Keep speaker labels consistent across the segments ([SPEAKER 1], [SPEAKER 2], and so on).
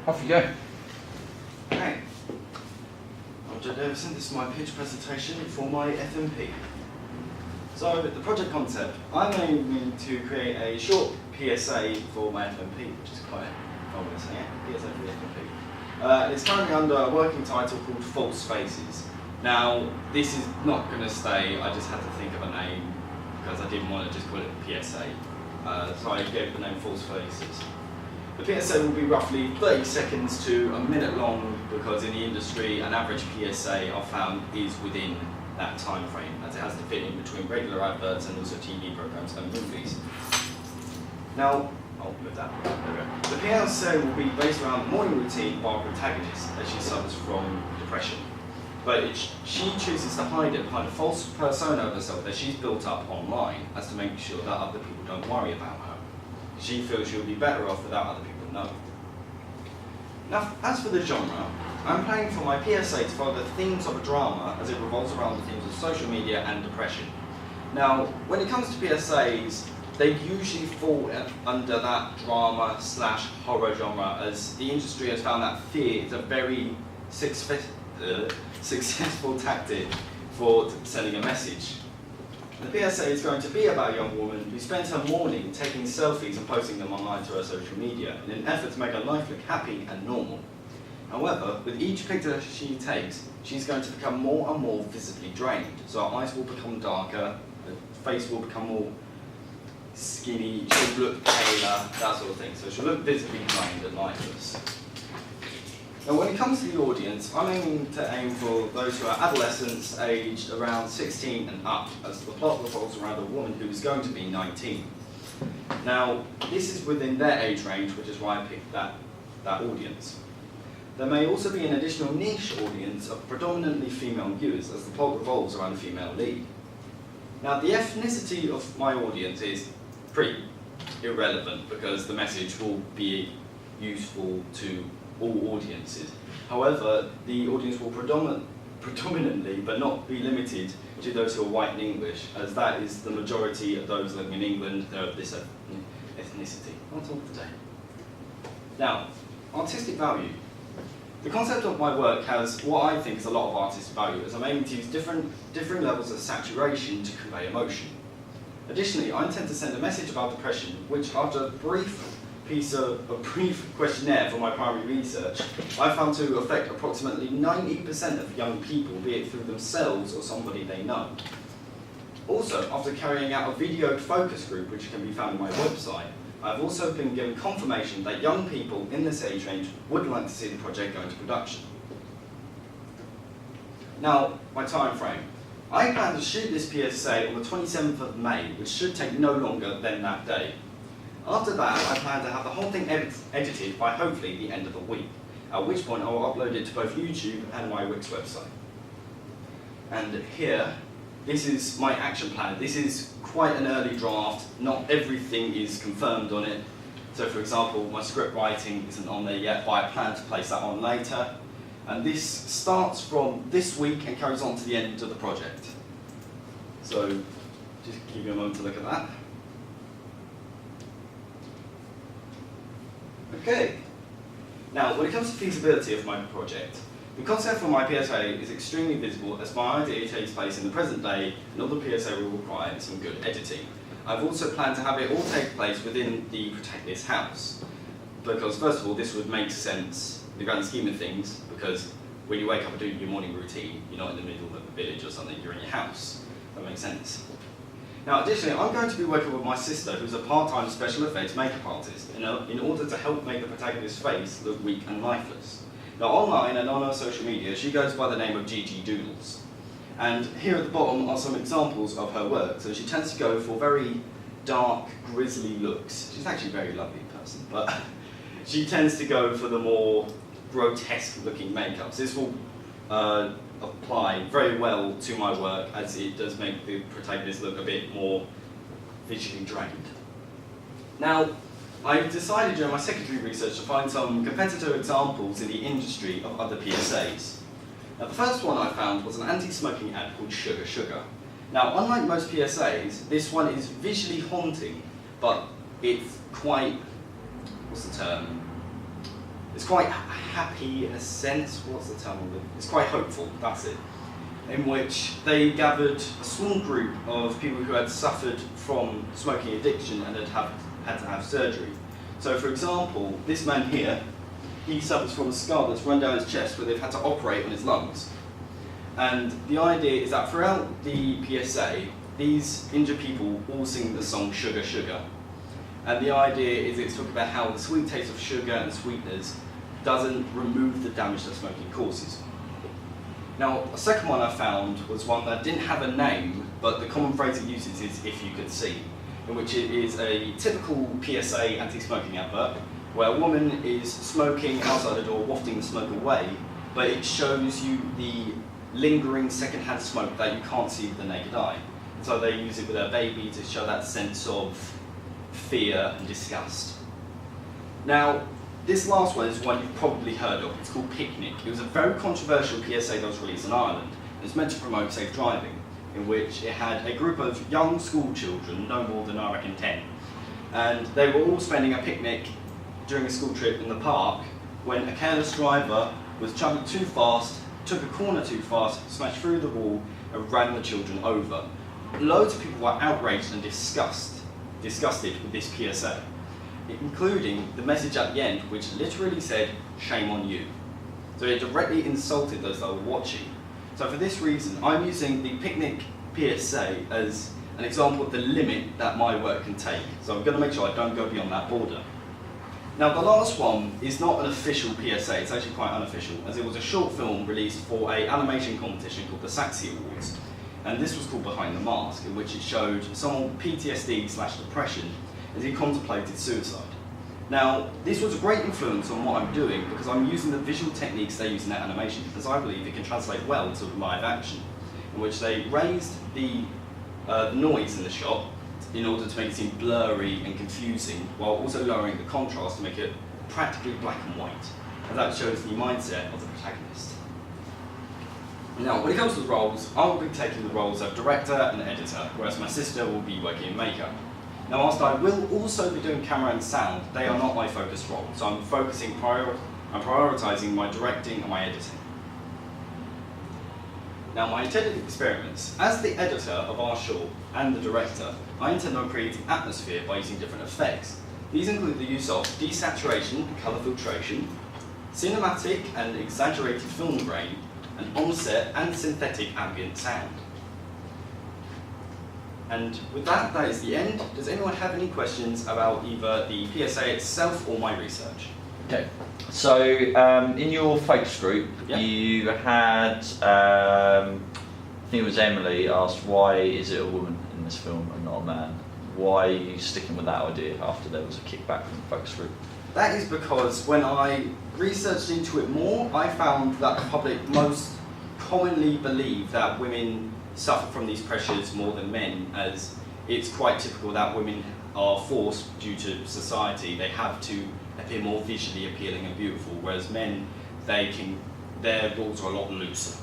[SPEAKER 1] Off you go.
[SPEAKER 2] Okay. I'm Joe Davison. This is my pitch presentation for my FMP. So, the project concept. I'm aiming to create a short PSA for my FMP, which is quite obvious, yeah? PSA for the FMP. It's currently under a working title called False Faces. Now, this is not going to stay, I just had to think of a name because I didn't want to just call it PSA. So I gave it the name False Faces. The PSA will be roughly 30 seconds to a minute long because in the industry an average PSA I've found is within that time frame, as it has to fit in between regular adverts and also TV programs and movies. Now, I'll move that. There we go. The PSA will be based around the morning routine of our protagonist as she suffers from depression. But she chooses to hide it behind a false persona of herself that she's built up online as to make sure that other people don't worry about her. She feels she'll be better off without other people knowing. Now, as for the genre, I'm planning for my PSA to follow the themes of a drama as it revolves around the themes of social media and depression. Now, when it comes to PSAs, they usually fall under that drama/horror genre, as the industry has found that fear is a very successful tactic for sending a message. The PSA is going to be about a young woman who spends her morning taking selfies and posting them online to her social media in an effort to make her life look happy and normal. However, with each picture she takes, she's going to become more and more visibly drained. So her eyes will become darker, her face will become more skinny, she'll look paler, that sort of thing. So she'll look visibly drained and lifeless. Now, when it comes to the audience, I'm aiming to aim for those who are adolescents aged around 16 and up, as the plot revolves around a woman who is going to be 19. Now, this is within their age range, which is why I picked that audience. There may also be an additional niche audience of predominantly female viewers, as the plot revolves around a female lead. Now, the ethnicity of my audience is pretty irrelevant, because the message will be useful to all audiences. However, the audience will predominantly, but not be limited to those who are white and English, as that is the majority of those living in England. They're of this ethnicity. I'll talk today. Now, artistic value. The concept of my work has what I think is a lot of artistic value, as I'm aiming to use different levels of saturation to convey emotion. Additionally, I intend to send a message about depression, which after a brief questionnaire for my primary research, I found to affect approximately 90% of young people, be it through themselves or somebody they know. Also, after carrying out a videoed focus group, which can be found on my website, I've also been given confirmation that young people in this age range would like to see the project go into production. Now, my time frame. I plan to shoot this PSA on the 27th of May, which should take no longer than that day. After that, I plan to have the whole thing edited by hopefully the end of the week, at which point I will upload it to both YouTube and my Wix website. And here, this is my action plan. This is quite an early draft. Not everything is confirmed on it. So for example, my script writing isn't on there yet, but I plan to place that on later. And this starts from this week and carries on to the end of the project. So just give you a moment to look at that. Okay. Now, when it comes to feasibility of my project, the concept for my PSA is extremely visible, as my idea takes place in the present day, and all the PSA will require some good editing. I've also planned to have it all take place within the protagonist's house, because first of all, this would make sense in the grand scheme of things, because when you wake up and do your morning routine, you're not in the middle of the village or something, you're in your house. That makes sense. Now, additionally, I'm going to be working with my sister, who's a part-time special effects makeup artist, in order to help make the protagonist's face look weak and lifeless. Now, online and on her social media, she goes by the name of Gigi Doodles. And here at the bottom are some examples of her work. So she tends to go for very dark, grisly looks. She's actually a very lovely person, but she tends to go for the more grotesque-looking makeups. This will apply very well to my work, as it does make the protagonist look a bit more visually drained. Now, I decided during my secondary research to find some competitor examples in the industry of other PSAs. Now, the first one I found was an anti-smoking ad called Sugar Sugar. Now, unlike most PSAs, this one is visually haunting, but it's quite, what's the term? It's quite happy in a sense. What's the term of it? It's quite hopeful, that's it. In which they gathered a small group of people who had suffered from smoking addiction and had to have surgery. So for example, this man here, he suffers from a scar that's run down his chest where they've had to operate on his lungs. And the idea is that throughout the PSA, these injured people all sing the song Sugar Sugar. And the idea is it's talking about how the sweet taste of sugar and sweeteners doesn't remove the damage that smoking causes. Now, a second one I found was one that didn't have a name, but the common phrase it uses is "if you could see," in which it is a typical PSA anti-smoking advert, where a woman is smoking outside the door, wafting the smoke away, but it shows you the lingering secondhand smoke that you can't see with the naked eye. So they use it with their baby to show that sense of fear and disgust. Now, this last one is one you've probably heard of. It's called Picnic. It was a very controversial PSA that was released in Ireland. It was meant to promote safe driving, in which it had a group of young school children, no more than I reckon 10, and they were all spending a picnic during a school trip in the park when a careless driver was travelling too fast, took a corner too fast, smashed through the wall and ran the children over. Loads of people were outraged and disgusted with this PSA, including the message at the end, which literally said, "Shame on you." So it directly insulted those that were watching. So for this reason, I'm using the Picnic PSA as an example of the limit that my work can take. So I'm going to make sure I don't go beyond that border. Now, the last one is not an official PSA, it's actually quite unofficial, as it was a short film released for an animation competition called the Saxy Awards. And this was called Behind the Mask, in which it showed someone with PTSD/depression as he contemplated suicide. Now, this was a great influence on what I'm doing because I'm using the visual techniques they use in that animation, because I believe it can translate well to live action, in which they raised the noise in the shot in order to make it seem blurry and confusing, while also lowering the contrast to make it practically black and white. And that shows the mindset of the protagonist. Now, when it comes to the roles, I will be taking the roles of director and editor, whereas my sister will be working in makeup. Now, whilst I will also be doing camera and sound, they are not my focused roles, so I'm prioritising my directing and my editing. Now, my intended experiments. As the editor of our short and the director, I intend on creating atmosphere by using different effects. These include the use of desaturation and colour filtration, cinematic and exaggerated film grain, and on-set and synthetic ambient sound. And with that, that is the end. Does anyone have any questions about either the PSA itself or my research?
[SPEAKER 1] Okay, so in your focus group,
[SPEAKER 2] yep,
[SPEAKER 1] you had, I think it was Emily, asked why is it a woman in this film and not a man? Why are you sticking with that idea after there was a kickback from the focus group?
[SPEAKER 2] That is because when I researched into it more, I found that the public most commonly believe that women suffer from these pressures more than men, as it's quite typical that women are forced, due to society, they have to appear more visually appealing and beautiful, whereas men, their rules are a lot looser.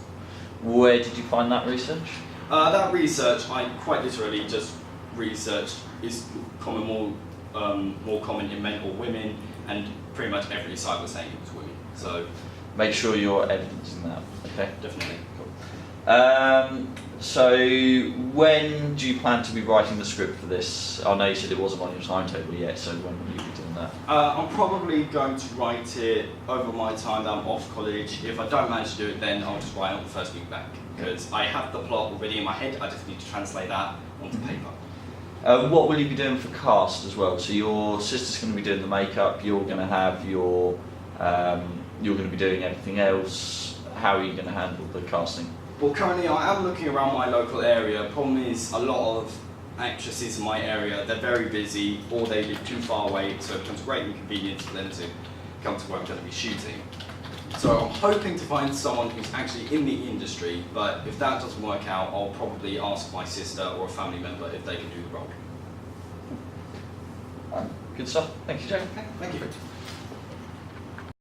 [SPEAKER 1] Where did you find that research?
[SPEAKER 2] That research, I quite literally just researched, is more common in men or women, and pretty much every site was saying it was women. So
[SPEAKER 1] make sure you're evidencing that. Okay,
[SPEAKER 2] definitely.
[SPEAKER 1] Cool. So when do you plan to be writing the script for this? I know you said it wasn't on your timetable yet, so when will you be doing that?
[SPEAKER 2] I'm probably going to write it over my time that I'm off college. If I don't manage to do it, then I'll just write it on the first week back, because I have the plot already in my head, I just need to translate that onto paper.
[SPEAKER 1] What will you be doing for cast as well? So your sister's going to be doing the makeup, you're going to have your, you're going to be doing everything else. How are you going to handle the casting?
[SPEAKER 2] Well, currently I am looking around my local area. Problem is, a lot of actresses in my area, they're very busy, or they live too far away, so it becomes a great inconvenience for them to come to where I'm going to be shooting. So I'm hoping to find someone who's actually in the industry, but if that doesn't work out, I'll probably ask my sister or a family member if they can do the role.
[SPEAKER 1] Good stuff. Thank you, Joe.
[SPEAKER 2] Okay, thank you.